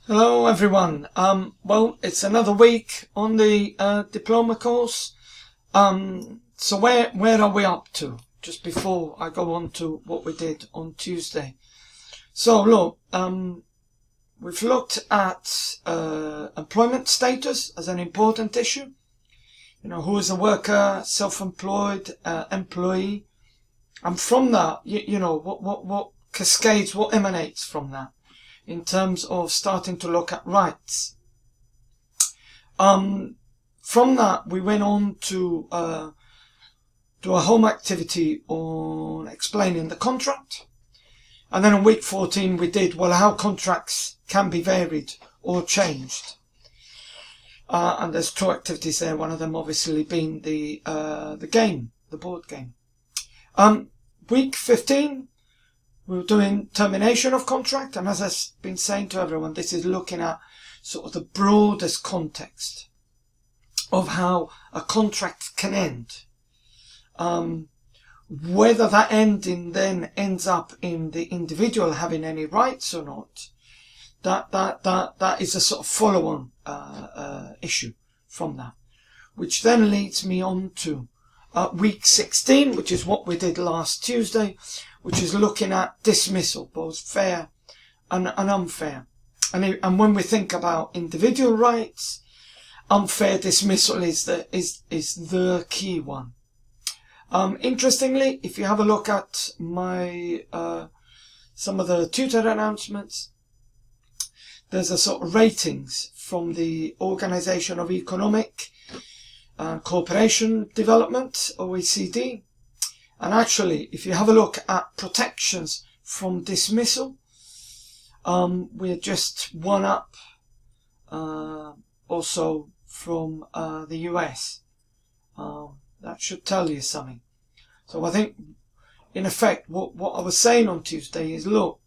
Hello everyone. Well, it's another week on the diploma course. So where are we up to? Just before I go on to what we did on Tuesday. So look, we've looked at employment status as an important issue. You know, who is a worker, self-employed, employee, and from that, you know, what cascades, what emanates from that, in terms of starting to look at rights. From that, we went on to do a home activity on explaining the contract. And then on week 14, we did, well, how contracts can be varied or changed. And there's two activities there, one of them obviously being the game, the board game. Week 15, we were doing termination of contract, and as I've been saying to everyone, this is looking at sort of the broadest context of how a contract can end. Whether that ending then ends up in the individual having any rights or not, that is a sort of follow-on issue from that, which then leads me on to week 16, which is what we did last Tuesday, which is looking at dismissal, both fair and unfair. And when we think about individual rights, unfair dismissal is the key one. Interestingly, if you have a look at my some of the tutor announcements, there's a sort of ratings from the Organization of Economic Cooperation Development, OECD. And actually, if you have a look at protections from dismissal, we're just one up also from the US. That should tell you something. So I think, in effect, what I was saying on Tuesday is, look,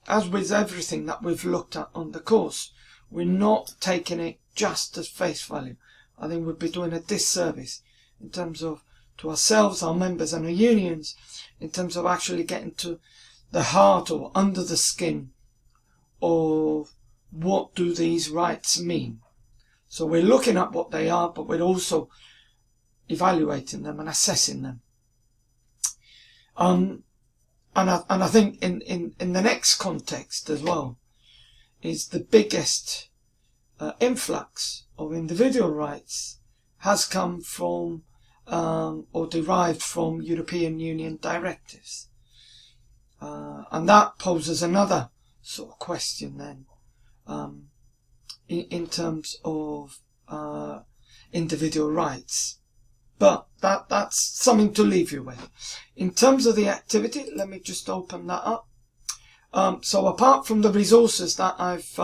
as with everything that we've looked at on the course, we're not taking it just as face value. I think we'd be doing a disservice in terms of to ourselves, our members and our unions, in terms of actually getting to the heart or under the skin of what do these rights mean. So we're looking at what they are, but we're also evaluating them and assessing them. And I think in the next context as well is the biggest influx of individual rights has come from or derived from European Union directives. And that poses another sort of question then in terms of individual rights. But that's something to leave you with. In terms of the activity, let me just open that up. So apart from the resources that I've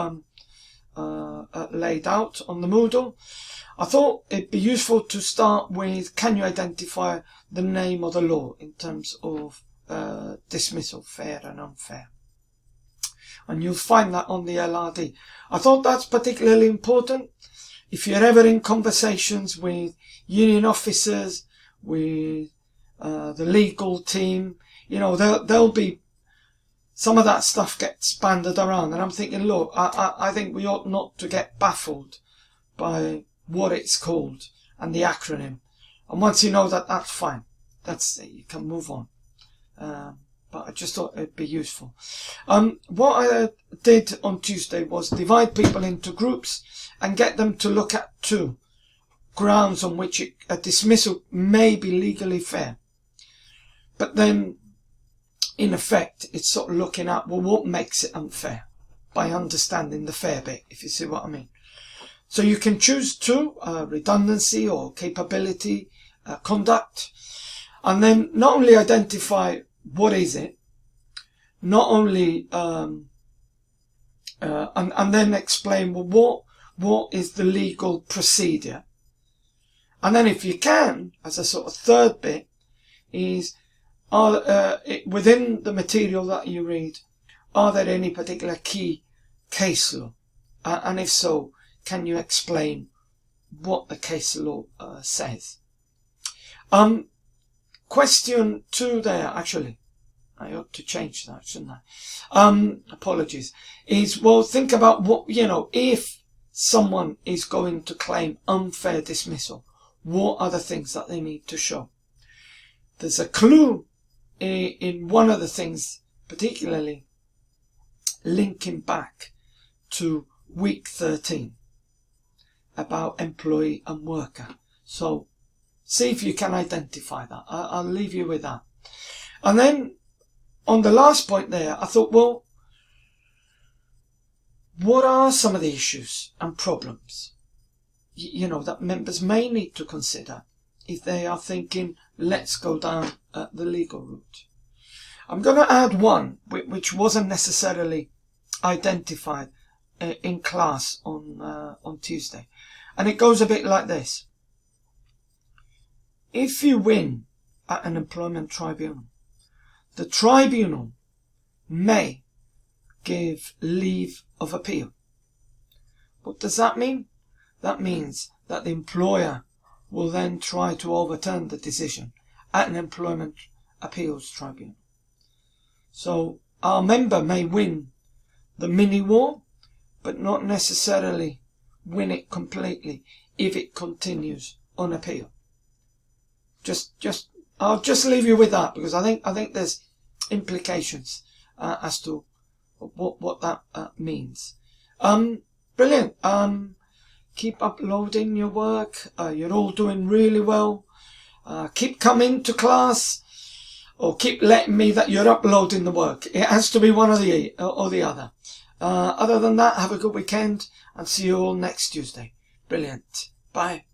laid out on the Moodle, I thought it'd be useful to start with, can you identify the name of the law in terms of dismissal, fair and unfair? And you'll find that on the LRD. I thought that's particularly important if you're ever in conversations with union officers, with the legal team. You know, there'll be some of that stuff gets banded around, and I'm thinking, look, I think we ought not to get baffled by what it's called and the acronym. And once you know that, that's fine. You can move on. But I just thought it'd be useful. What I did on Tuesday was divide people into groups and get them to look at two grounds on which a dismissal may be legally fair. But then, in effect, it's sort of looking at, well, what makes it unfair? By understanding the fair bit, if you see what I mean. So you can choose two, redundancy or capability, conduct, and then not only identify what is it, not only, and then explain, well, what is the legal procedure? And then if you can, as a sort of third bit, is, within the material that you read, are there any particular key case law? And if so, can you explain what the case law says? Question 2 there, actually. I ought to change that, shouldn't I? Apologies. Is, well, think about what, if someone is going to claim unfair dismissal, what are the things that they need to show? There's a clue in one of the things, particularly linking back to week 13 about employee and worker. So see if you can identify that. I'll leave you with that. And then on the last point there, I thought, well, what are some of the issues and problems, that members may need to consider if they are thinking, let's go down the legal route? I'm going to add one which wasn't necessarily identified in class on Tuesday. And it goes a bit like this. If you win at an employment tribunal, the tribunal may give leave of appeal. What does that mean? That means that the employer will then try to overturn the decision at an employment appeals tribunal. So our member may win the mini war, but not necessarily win it completely if it continues on appeal. I'll just leave you with that, because I think there's implications as to what that means. Brilliant. Keep uploading your work. You're all doing really well. Keep coming to class, or keep letting me that you're uploading the work. It has to be one or the other. Other than that, have a good weekend and see you all next Tuesday. Brilliant. Bye.